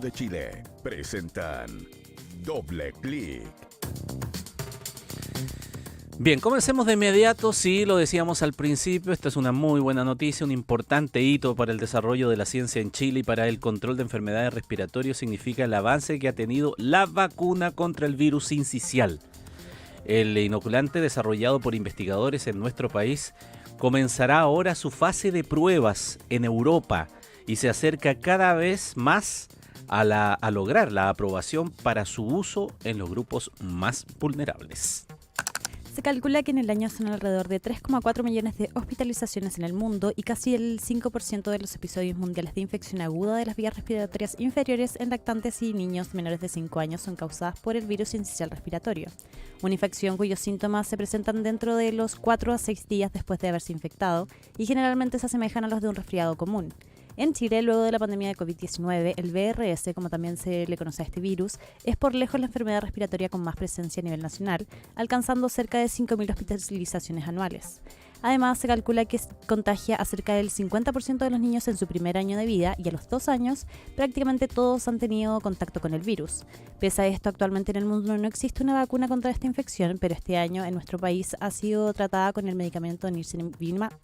de Chile presentan Doble Clic. Bien, comencemos de inmediato. Sí, lo decíamos al principio, esta es una muy buena noticia, un importante hito para el desarrollo de la ciencia en Chile y para el control de enfermedades respiratorias. Significa el avance que ha tenido la vacuna contra el virus sincicial. El inoculante desarrollado por investigadores en nuestro país comenzará ahora su fase de pruebas en Europa y se acerca cada vez más a lograr la aprobación para su uso en los grupos más vulnerables. Se calcula que en el año son alrededor de 3,4 millones de hospitalizaciones en el mundo y casi el 5% de los episodios mundiales de infección aguda de las vías respiratorias inferiores en lactantes y niños menores de 5 años son causadas por el virus sincicial respiratorio, una infección cuyos síntomas se presentan dentro de los 4 a 6 días después de haberse infectado y generalmente se asemejan a los de un resfriado común. En Chile, luego de la pandemia de COVID-19, el VRS, como también se le conoce a este virus, es por lejos la enfermedad respiratoria con más presencia a nivel nacional, alcanzando cerca de 5.000 hospitalizaciones anuales. Además, se calcula que contagia a cerca del 50% de los niños en su primer año de vida y a los 2 años prácticamente todos han tenido contacto con el virus. Pese a esto, actualmente en el mundo no existe una vacuna contra esta infección, pero este año en nuestro país ha sido tratada con el medicamento Nirsevimab.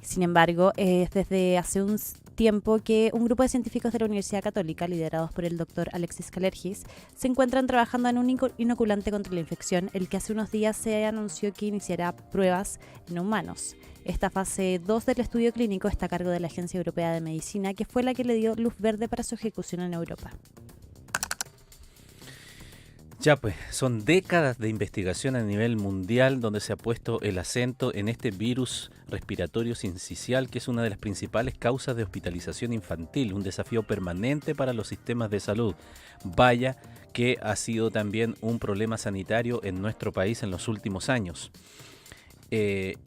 Sin embargo, es desde hace un tiempo que un grupo de científicos de la Universidad Católica, liderados por el doctor Alexis Kalergis, se encuentran trabajando en un inoculante contra la infección, el que hace unos días se anunció que iniciará pruebas en humanos. Esta fase 2 del estudio clínico está a cargo de la Agencia Europea de Medicina, que fue la que le dio luz verde para su ejecución en Europa. Ya pues, son décadas de investigación a nivel mundial donde se ha puesto el acento en este virus respiratorio sincicial, que es una de las principales causas de hospitalización infantil, un desafío permanente para los sistemas de salud. Vaya que ha sido también un problema sanitario en nuestro país en los últimos años. Y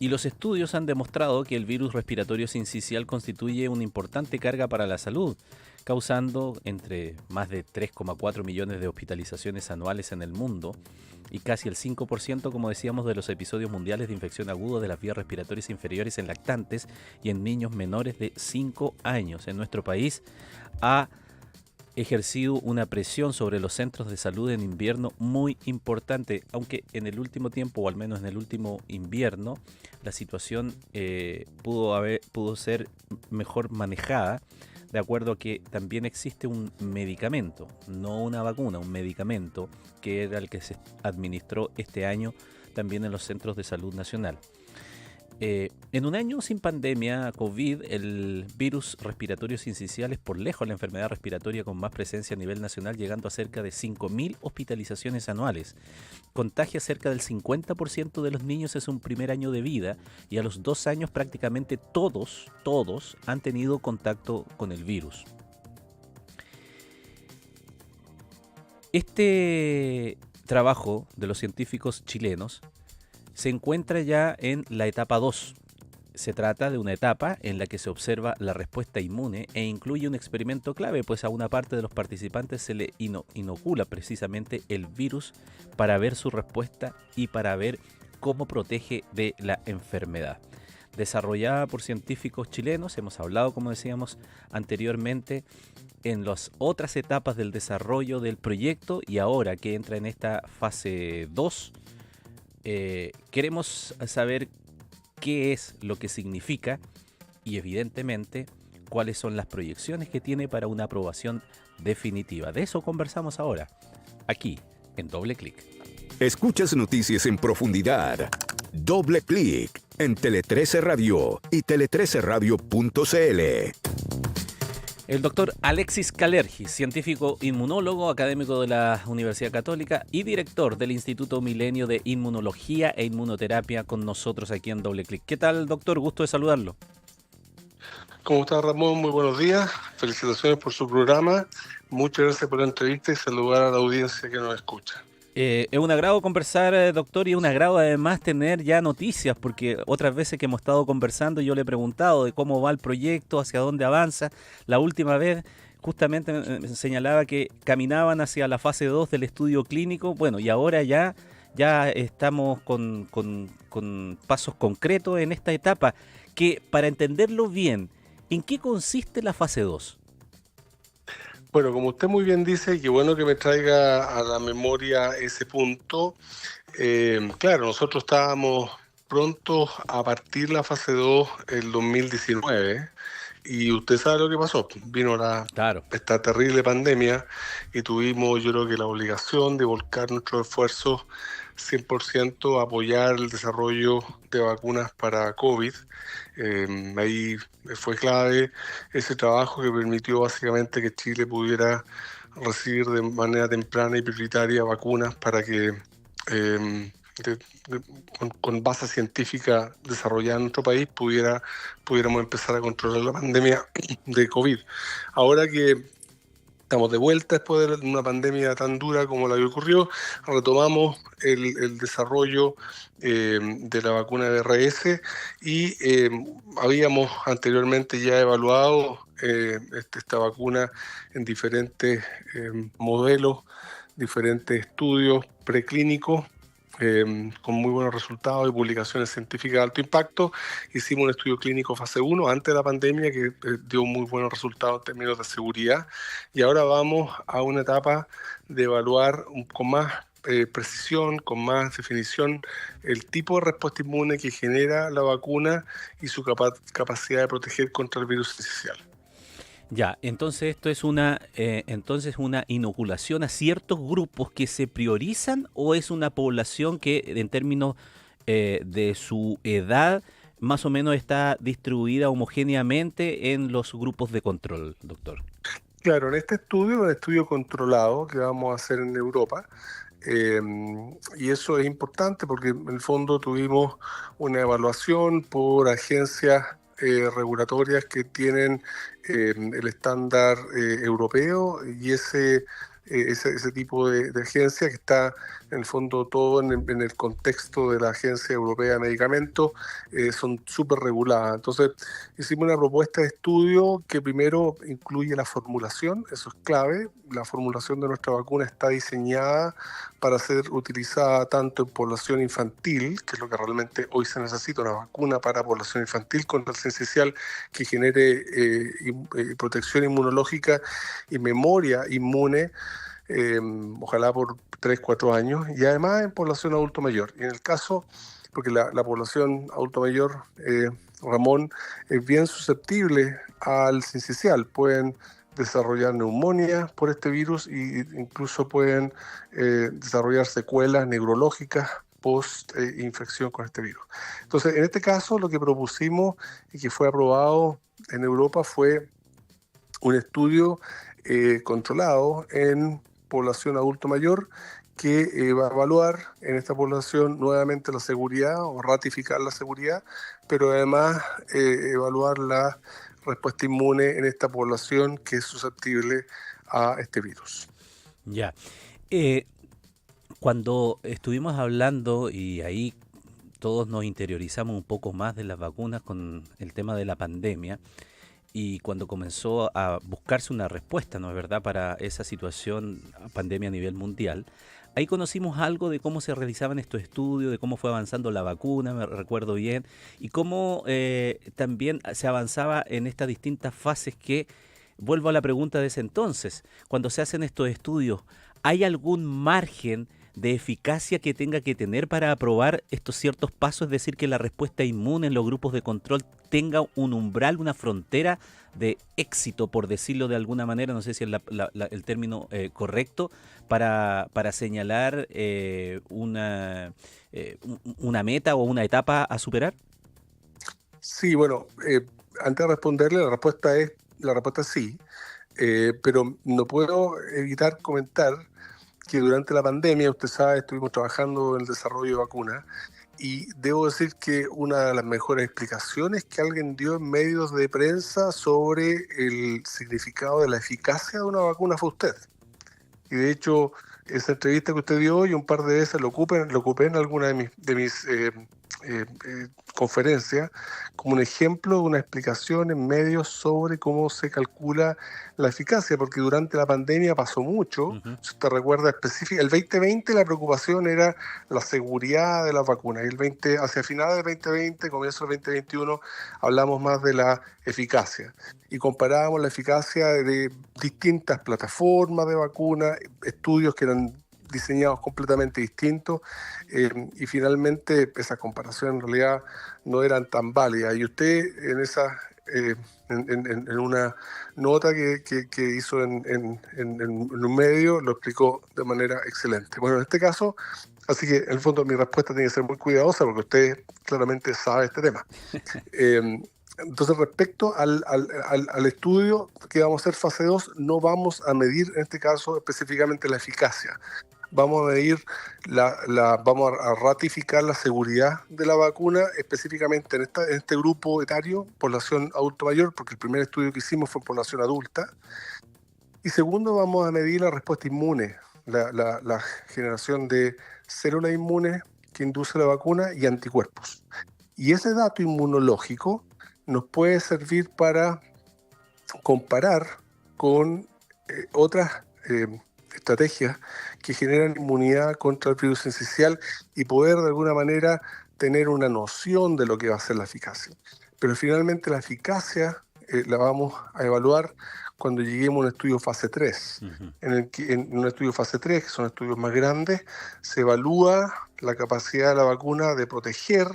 los estudios han demostrado que el virus respiratorio sincicial constituye una importante carga para la salud, causando entre más de 3,4 millones de hospitalizaciones anuales en el mundo y casi el 5%, como decíamos, de los episodios mundiales de infección aguda de las vías respiratorias inferiores en lactantes y en niños menores de 5 años. En nuestro país ha ejercido una presión sobre los centros de salud en invierno muy importante, aunque en el último tiempo, o al menos en el último invierno, la situación pudo ser mejor manejada, de acuerdo a que también existe un medicamento, no una vacuna, un medicamento que era el que se administró este año también en los centros de salud nacional. En un año sin pandemia COVID, el virus respiratorio sincicial es por lejos la enfermedad respiratoria con más presencia a nivel nacional, llegando a cerca de 5.000 hospitalizaciones anuales. Contagia cerca del 50% de los niños en su primer año de vida y a los 2 años prácticamente todos han tenido contacto con el virus. Este trabajo de los científicos chilenos se encuentra ya en la etapa 2. Se trata de una etapa en la que se observa la respuesta inmune e incluye un experimento clave, pues a una parte de los participantes se le inocula precisamente el virus para ver su respuesta y para ver cómo protege de la enfermedad. Desarrollada por científicos chilenos, hemos hablado, como decíamos anteriormente, en las otras etapas del desarrollo del proyecto y ahora que entra en esta fase 2, queremos saber qué es lo que significa y evidentemente cuáles son las proyecciones que tiene para una aprobación definitiva. De eso conversamos ahora, aquí en Doble Clic. Escuchas noticias en profundidad. Doble Clic en Tele 13 Radio y tele13radio.cl. El doctor Alexis Kalergis, científico inmunólogo, académico de la Universidad Católica y director del Instituto Milenio de Inmunología e Inmunoterapia, con nosotros aquí en Doble Clic. ¿Qué tal, doctor? Gusto de saludarlo. ¿Cómo está, Ramón? Muy buenos días. Felicitaciones por su programa. Muchas gracias por la entrevista y saludar a la audiencia que nos escucha. Es un agrado conversar, doctor, y es un agrado además tener ya noticias, porque otras veces que hemos estado conversando yo le he preguntado de cómo va el proyecto, hacia dónde avanza. La última vez justamente me señalaba que caminaban hacia la fase 2 del estudio clínico. Bueno, y ahora ya estamos con pasos concretos en esta etapa, que para entenderlo bien, ¿en qué consiste la fase 2? Bueno, como usted muy bien dice, y qué bueno que me traiga a la memoria ese punto. Claro, nosotros estábamos prontos a partir la fase 2 el 2019 y usted sabe lo que pasó. Vino Claro. esta terrible pandemia y tuvimos, yo creo que la obligación de volcar nuestros esfuerzos 100% a apoyar el desarrollo de vacunas para COVID. Ahí fue clave ese trabajo que permitió básicamente que Chile pudiera recibir de manera temprana y prioritaria vacunas para que de- con base científica desarrollada en nuestro país pudiéramos empezar a controlar la pandemia de COVID. Ahora que estamos de vuelta después de una pandemia tan dura como la que ocurrió, retomamos el desarrollo de la vacuna de RS y habíamos anteriormente ya evaluado esta vacuna en diferentes modelos, diferentes estudios preclínicos con muy buenos resultados y publicaciones científicas de alto impacto. Hicimos un estudio clínico fase 1 antes de la pandemia que dio muy buenos resultados en términos de seguridad y ahora vamos a una etapa de evaluar con más precisión, con más definición, el tipo de respuesta inmune que genera la vacuna y su capacidad de proteger contra el virus inicial. Ya, entonces esto es una inoculación a ciertos grupos que se priorizan, o es una población que en términos de su edad más o menos está distribuida homogéneamente en los grupos de control, doctor. Claro, en este estudio, un estudio controlado que vamos a hacer en Europa, eh, y eso es importante porque en el fondo tuvimos una evaluación por agencias regulatorias que tienen el estándar europeo y ese tipo de agencia que está en el fondo todo en el contexto de la Agencia Europea de Medicamentos, son súper reguladas. Entonces hicimos una propuesta de estudio que primero incluye la formulación, eso es clave. La formulación de nuestra vacuna está diseñada para ser utilizada tanto en población infantil, que es lo que realmente hoy se necesita, una vacuna para población infantil contra el sincicial que genere protección inmunológica y memoria inmune, ojalá por 3 4 años, y además en población adulto mayor. Y en el caso, porque la población adulto mayor, Ramón, es bien susceptible al sincicial, pueden desarrollar neumonía por este virus e incluso pueden desarrollar secuelas neurológicas post infección con este virus. Entonces, en este caso, lo que propusimos y que fue aprobado en Europa fue un estudio controlado en población adulto mayor que va a evaluar en esta población nuevamente la seguridad o ratificar la seguridad, pero además evaluar la respuesta inmune en esta población que es susceptible a este virus. Ya. Eh, Cuando estuvimos hablando, y ahí todos nos interiorizamos un poco más de las vacunas con el tema de la pandemia, y cuando comenzó a buscarse una respuesta, ¿no es verdad?, para esa situación, pandemia a nivel mundial, ahí conocimos algo de cómo se realizaban estos estudios, de cómo fue avanzando la vacuna, me recuerdo bien, y cómo también se avanzaba en estas distintas fases que, vuelvo a la pregunta de ese entonces, cuando se hacen estos estudios, ¿hay algún margen de eficacia que tenga que tener para aprobar estos ciertos pasos? Es decir, que la respuesta inmune en los grupos de control tenga un umbral, una frontera de éxito, por decirlo de alguna manera, no sé si es el término correcto, para señalar una meta o una etapa a superar. Sí, bueno, antes de responderle, la respuesta es sí, pero no puedo evitar comentar que durante la pandemia, usted sabe, estuvimos trabajando en el desarrollo de vacunas y debo decir que una de las mejores explicaciones que alguien dio en medios de prensa sobre el significado de la eficacia de una vacuna fue usted. Y de hecho, esa entrevista que usted dio y un par de veces lo ocupé en alguna de mis conferencia como un ejemplo de una explicación en medios sobre cómo se calcula la eficacia, porque durante la pandemia pasó mucho. Si te recuerda específico, el 2020 la preocupación era la seguridad de las vacunas, y hacia finales del 2020, comienzo del 2021, hablamos más de la eficacia y comparábamos la eficacia de distintas plataformas de vacunas, estudios que eran diseñados completamente distintos, y finalmente esas comparaciones en realidad no eran tan válidas. Y usted en una nota que hizo en un medio lo explicó de manera excelente. Bueno, en este caso, así que en el fondo mi respuesta tiene que ser muy cuidadosa porque usted claramente sabe este tema. Entonces, respecto al estudio que vamos a hacer fase 2, no vamos a medir en este caso específicamente la eficacia. Vamos a medir, vamos a ratificar la seguridad de la vacuna específicamente en este grupo etario, población adulto mayor, porque el primer estudio que hicimos fue en población adulta. Y segundo, vamos a medir la respuesta inmune, la generación de células inmunes que induce la vacuna y anticuerpos. Y ese dato inmunológico nos puede servir para comparar con otras estrategias que generan inmunidad contra el virus sincicial y poder de alguna manera tener una noción de lo que va a ser la eficacia. Pero finalmente la eficacia la vamos a evaluar cuando lleguemos a un estudio fase 3. En un estudio fase 3, que son estudios más grandes, se evalúa la capacidad de la vacuna de proteger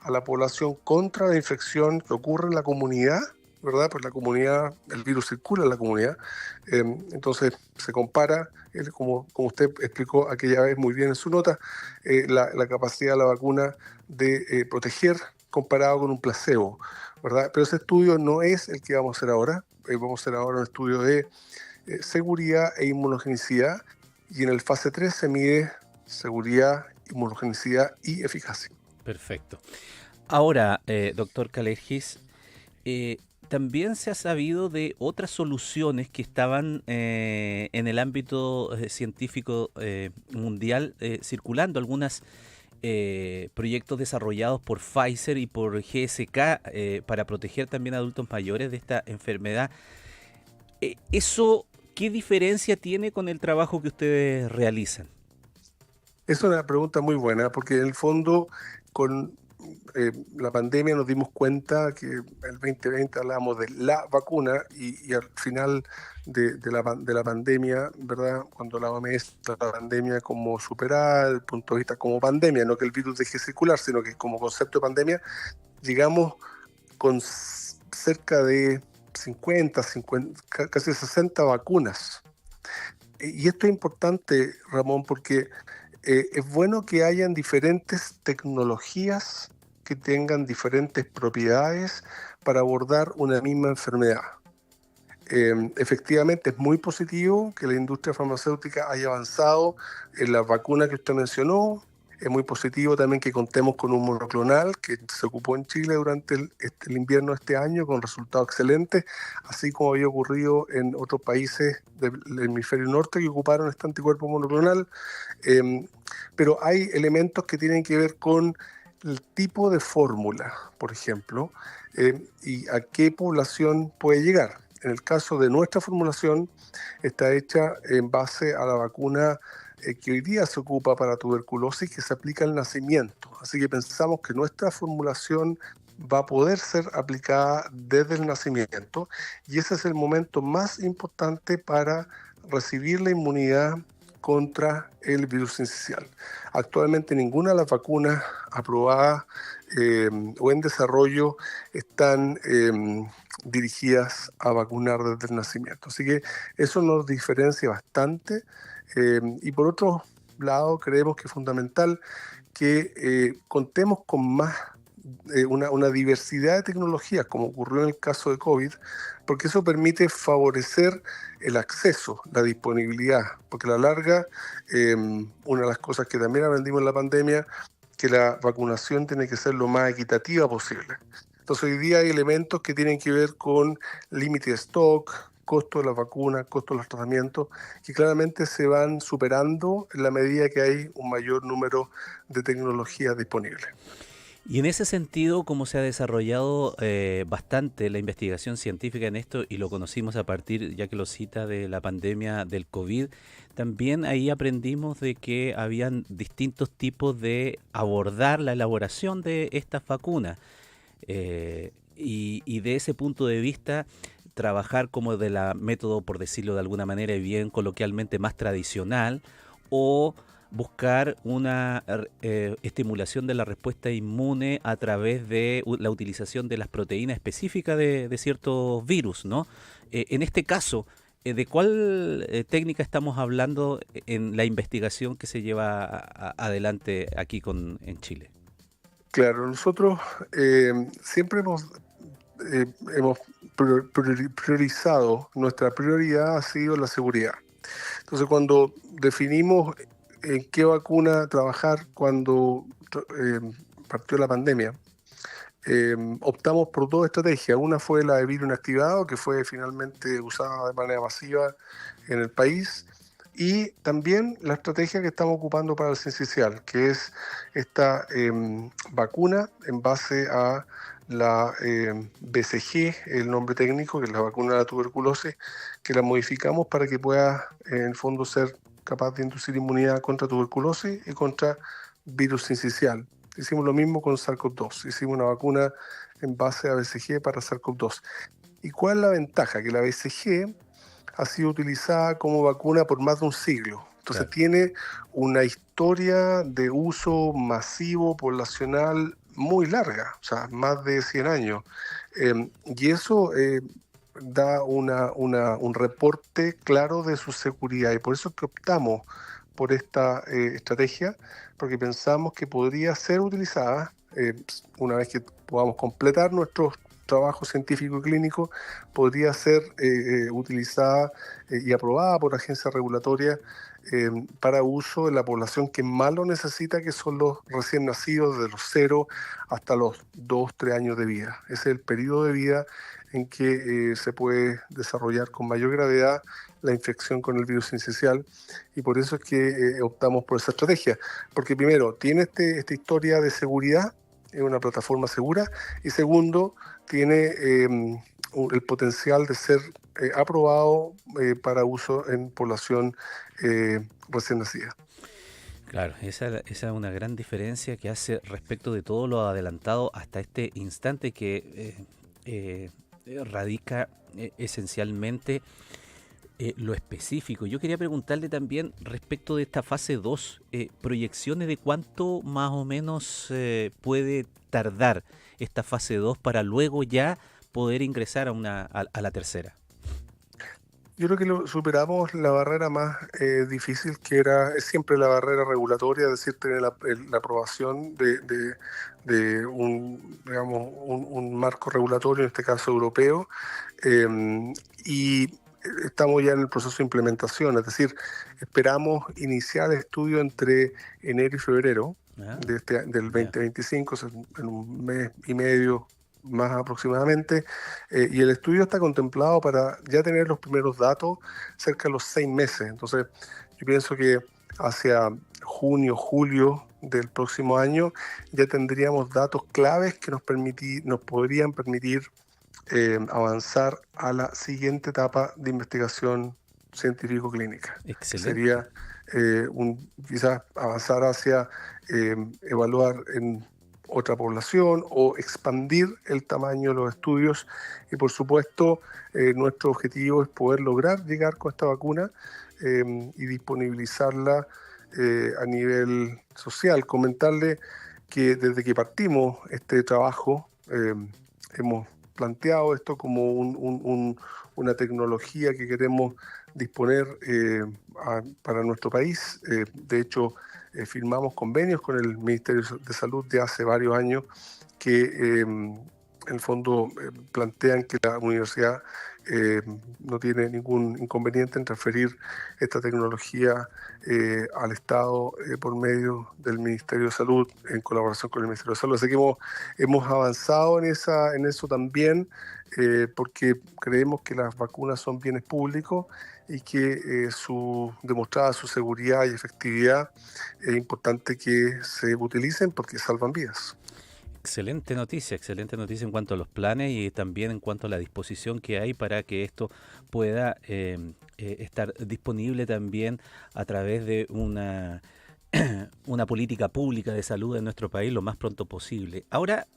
a la población contra la infección que ocurre en la comunidad, ¿verdad? Pues la comunidad, el virus circula en la comunidad. Entonces se compara, como usted explicó aquella vez muy bien en su nota, la capacidad de la vacuna de proteger comparado con un placebo, ¿verdad? Pero ese estudio no es el que vamos a hacer ahora. Vamos a hacer ahora un estudio de seguridad e inmunogenicidad, y en el fase 3 se mide seguridad, inmunogenicidad y eficacia. Perfecto. Ahora, doctor Kalergis, también se ha sabido de otras soluciones que estaban en el ámbito científico mundial circulando, algunos proyectos desarrollados por Pfizer y por GSK para proteger también a adultos mayores de esta enfermedad. ¿Eso qué diferencia tiene con el trabajo que ustedes realizan? Es una pregunta muy buena, porque en el fondo con la pandemia nos dimos cuenta que el 2020 hablábamos de la vacuna y al final de la pandemia, ¿verdad? Cuando la OMS la pandemia como superada desde el punto de vista como pandemia, no que el virus deje de circular, sino que como concepto de pandemia, llegamos con cerca de 50, casi 60 vacunas. Y esto es importante, Ramón, porque es bueno que hayan diferentes tecnologías que tengan diferentes propiedades para abordar una misma enfermedad. Efectivamente es muy positivo que la industria farmacéutica haya avanzado en la vacuna que usted mencionó. Es muy positivo también que contemos con un monoclonal que se ocupó en Chile durante el invierno de este año con resultados excelentes, así como había ocurrido en otros países del hemisferio norte que ocuparon este anticuerpo monoclonal. Pero hay elementos que tienen que ver con el tipo de fórmula, por ejemplo, y a qué población puede llegar. En el caso de nuestra formulación, está hecha en base a la vacuna que hoy día se ocupa para tuberculosis, que se aplica al nacimiento. Así que pensamos que nuestra formulación va a poder ser aplicada desde el nacimiento, y ese es el momento más importante para recibir la inmunidad contra el virus sincicial. Actualmente ninguna de las vacunas aprobadas o en desarrollo están dirigidas a vacunar desde el nacimiento. Así que eso nos diferencia bastante. Y por otro lado, creemos que es fundamental que contemos con más una diversidad de tecnologías, como ocurrió en el caso de COVID, porque eso permite favorecer el acceso, la disponibilidad, porque a la larga, una de las cosas que también aprendimos en la pandemia, que la vacunación tiene que ser lo más equitativa posible. Entonces hoy día hay elementos que tienen que ver con límite de stock, costo de las vacunas, costo de los tratamientos, que claramente se van superando en la medida que hay un mayor número de tecnologías disponibles. Y en ese sentido, como se ha desarrollado bastante la investigación científica en esto, y lo conocimos a partir, ya que lo cita, de la pandemia del COVID, también ahí aprendimos de que habían distintos tipos de abordar la elaboración de estas vacunas. Y de ese punto de vista, trabajar como de la método, por decirlo de alguna manera y bien coloquialmente, más tradicional, o buscar una estimulación de la respuesta inmune a través de la utilización de las proteínas específicas de ciertos virus, ¿no? En este caso, ¿de cuál técnica estamos hablando en la investigación que se lleva adelante aquí en Chile? Claro, nosotros siempre hemos priorizado, nuestra prioridad ha sido la seguridad. Entonces, cuando definimos en qué vacuna trabajar cuando eh, partió la pandemia, optamos por dos estrategias. Una fue la de virus inactivado, que fue finalmente usada de manera masiva en el país, y también la estrategia que estamos ocupando para el sincicial, que es esta vacuna en base a la BCG, el nombre técnico, que es la vacuna de la tuberculosis, que la modificamos para que pueda, en el fondo, ser capaz de inducir inmunidad contra tuberculosis y contra virus sincicial. Hicimos lo mismo con SARS-CoV-2. Hicimos una vacuna en base a BCG para SARS-CoV-2. ¿Y cuál es la ventaja? Que la BCG ha sido utilizada como vacuna por más de un siglo. Entonces Claro. tiene una historia de uso masivo poblacional muy larga, o sea, más de 100 años. Y eso da un reporte claro de su seguridad, y por eso es que optamos por esta estrategia, porque pensamos que podría ser utilizada una vez que podamos completar nuestros trabajos científico y clínico, podría ser utilizada y aprobada por agencias regulatorias para uso en la población que más lo necesita, que son los recién nacidos, de los 0 hasta los 2, 3 años de vida. Ese es el periodo de vida en que se puede desarrollar con mayor gravedad la infección con el virus sincicial, y por eso es que optamos por esa estrategia, porque primero tiene esta historia de seguridad, es una plataforma segura, y segundo, tiene el potencial de ser aprobado para uso en población recién nacida. Claro, esa es una gran diferencia que hace respecto de todo lo adelantado hasta este instante, que radica esencialmente lo específico. Yo quería preguntarle también respecto de esta fase 2, proyecciones de cuánto más o menos puede tardar esta fase 2 para luego ya poder ingresar a la tercera. Yo creo que superamos la barrera más difícil, que es siempre la barrera regulatoria, es decir, tener la aprobación de digamos, un marco regulatorio, en este caso europeo, y estamos ya en el proceso de implementación, es decir, esperamos iniciar el estudio entre enero y febrero Ah, del ya. 2025, o sea, en un mes y medio más aproximadamente, y el estudio está contemplado para ya tener los primeros datos cerca de los 6 meses. Entonces, yo pienso que hacia junio, julio del próximo año ya tendríamos datos claves que nos podrían permitir avanzar a la siguiente etapa de investigación científico-clínica, que Excelente. sería quizás avanzar hacia evaluar en otra población o expandir el tamaño de los estudios. Y por supuesto, nuestro objetivo es poder lograr llegar con esta vacuna y disponibilizarla a nivel social. Comentarle que desde que partimos este trabajo hemos planteado esto como una tecnología que queremos disponer para nuestro país. De hecho, firmamos convenios con el Ministerio de Salud de hace varios años que en el fondo plantean que la universidad no tiene ningún inconveniente en transferir esta tecnología al Estado por medio del Ministerio de Salud, en colaboración con el Ministerio de Salud. Así que hemos avanzado en eso también, porque creemos que las vacunas son bienes públicos y que demostrada su seguridad y efectividad es importante que se utilicen porque salvan vidas. excelente noticia en cuanto a los planes y también en cuanto a la disposición que hay para que esto pueda estar disponible también a través de una política pública de salud en nuestro país lo más pronto posible. Ahora,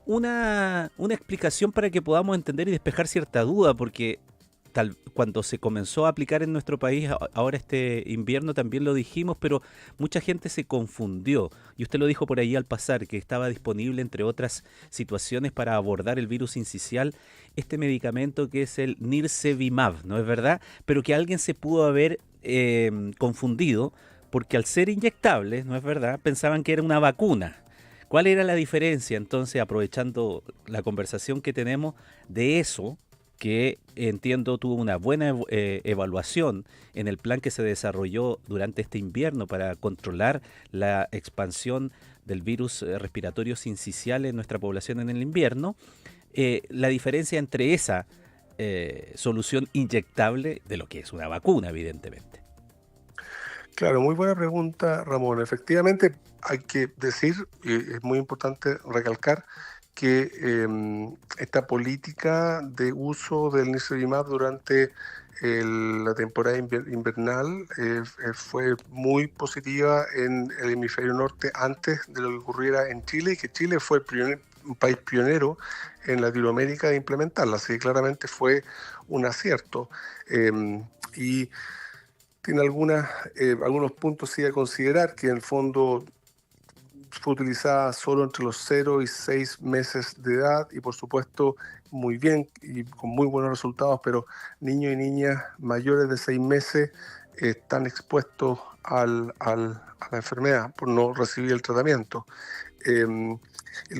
una explicación para que podamos entender y despejar cierta duda, porque cuando se comenzó a aplicar en nuestro país, ahora este invierno también lo dijimos, pero mucha gente se confundió. Y usted lo dijo por ahí al pasar, que estaba disponible, entre otras situaciones, para abordar el virus sincicial, este medicamento que es el Nirsevimab, ¿no es verdad? Pero que alguien se pudo haber confundido, porque al ser inyectable, ¿no es verdad?, pensaban que era una vacuna. ¿Cuál era la diferencia? Entonces, aprovechando la conversación que tenemos de eso, que entiendo tuvo una buena evaluación en el plan que se desarrolló durante este invierno para controlar la expansión del virus respiratorio sincicial en nuestra población en el invierno, la diferencia entre esa solución inyectable de lo que es una vacuna, evidentemente. Claro, muy buena pregunta, Ramón. Efectivamente, hay que decir, y es muy importante recalcar, que esta política de uso del Nirsevimab durante la temporada invernal fue muy positiva en el hemisferio norte antes de lo que ocurriera en Chile, y que Chile fue un país pionero en Latinoamérica de implementarla, así que claramente fue un acierto. Y tiene algunos puntos sí a considerar, que en el fondo fue utilizada solo entre los 0 y 6 meses de edad, y por supuesto muy bien y con muy buenos resultados, pero niños y niñas mayores de 6 meses están expuestos a la enfermedad por no recibir el tratamiento. El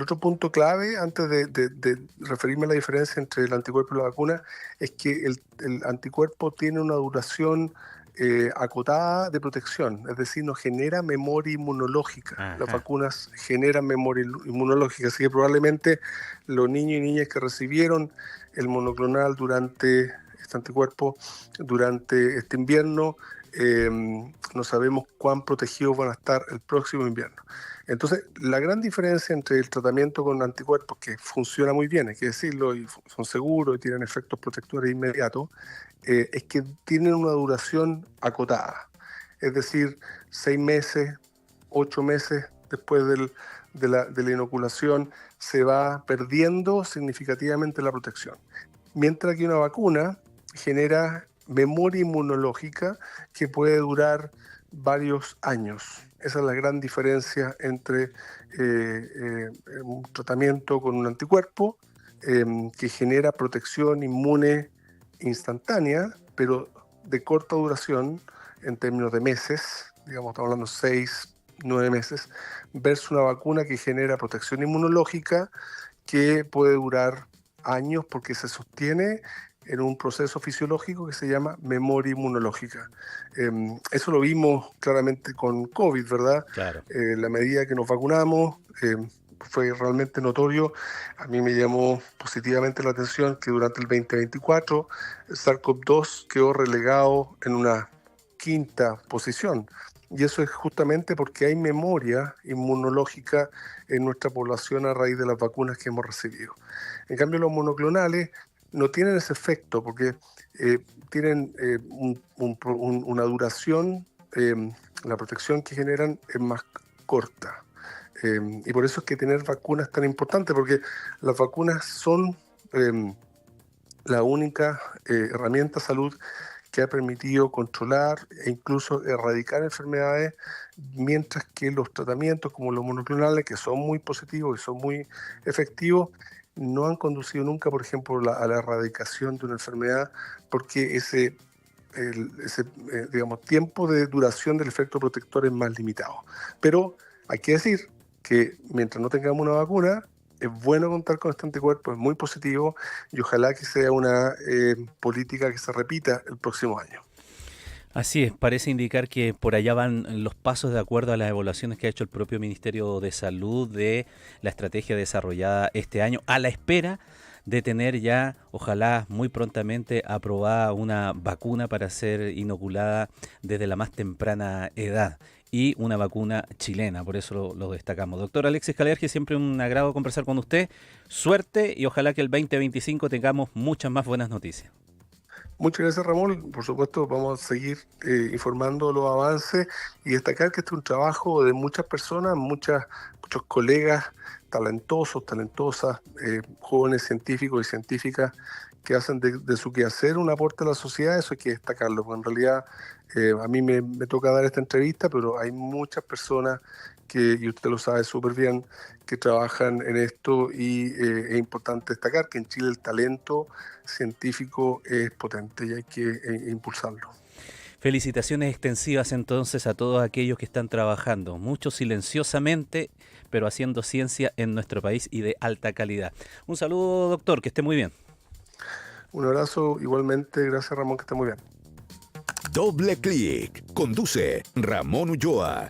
otro punto clave, antes de referirme a la diferencia entre el anticuerpo y la vacuna, es que el anticuerpo tiene una duración acotada de protección, es decir, no genera memoria inmunológica. Ajá. Las vacunas generan memoria inmunológica, así que probablemente los niños y niñas que recibieron el monoclonal durante este anticuerpo, durante este invierno, no sabemos cuán protegidos van a estar el próximo invierno. Entonces, la gran diferencia entre el tratamiento con anticuerpos, que funciona muy bien, hay que decirlo, y son seguros y tienen efectos protectores inmediatos, es que tienen una duración acotada. Es decir, 6 meses, 8 meses después de la inoculación se va perdiendo significativamente la protección. Mientras que una vacuna genera memoria inmunológica que puede durar varios años. Esa es la gran diferencia entre un tratamiento con un anticuerpo que genera protección inmune instantánea, pero de corta duración en términos de meses, digamos, estamos hablando 6, 9 meses, versus una vacuna que genera protección inmunológica que puede durar años porque se sostiene en un proceso fisiológico que se llama memoria inmunológica. Eso lo vimos claramente con COVID, ¿verdad? Claro. La medida que nos vacunamos fue realmente notorio. A mí me llamó positivamente la atención que durante el 2024 el SARS-CoV-2 quedó relegado en una 5ª posición. Y eso es justamente porque hay memoria inmunológica en nuestra población a raíz de las vacunas que hemos recibido. En cambio, los monoclonales no tienen ese efecto porque tienen una duración, la protección que generan es más corta. Y por eso es que tener vacunas es tan importante, porque las vacunas son la única herramienta de salud que ha permitido controlar e incluso erradicar enfermedades, mientras que los tratamientos como los monoclonales, que son muy positivos y son muy efectivos, no han conducido nunca, por ejemplo, a la erradicación de una enfermedad, porque ese tiempo de duración del efecto protector es más limitado. Pero hay que decir que mientras no tengamos una vacuna, es bueno contar con este anticuerpo, es muy positivo, y ojalá que sea una política que se repita el próximo año. Así es, parece indicar que por allá van los pasos de acuerdo a las evaluaciones que ha hecho el propio Ministerio de Salud de la estrategia desarrollada este año, a la espera de tener ya, ojalá muy prontamente, aprobada una vacuna para ser inoculada desde la más temprana edad. y una vacuna chilena, por eso lo destacamos. Doctor Alexis Kalergi, siempre un agrado conversar con usted. Suerte y ojalá que el 2025 tengamos muchas más buenas noticias. Muchas gracias, Ramón. Por supuesto, vamos a seguir informando los avances y destacar que este es un trabajo de muchas personas, muchos colegas talentosos, talentosas, jóvenes científicos y científicas que hacen de su quehacer un aporte a la sociedad. Eso hay que destacarlo, porque en realidad a mí me toca dar esta entrevista, pero hay muchas personas y usted lo sabe súper bien, que trabajan en esto y es importante destacar que en Chile el talento científico es potente y hay que impulsarlo. Felicitaciones extensivas entonces a todos aquellos que están trabajando, muchos silenciosamente, pero haciendo ciencia en nuestro país y de alta calidad. Un saludo, doctor, que esté muy bien. Un abrazo igualmente, gracias Ramón, que esté muy bien. Doble Clic. Conduce Ramón Ulloa.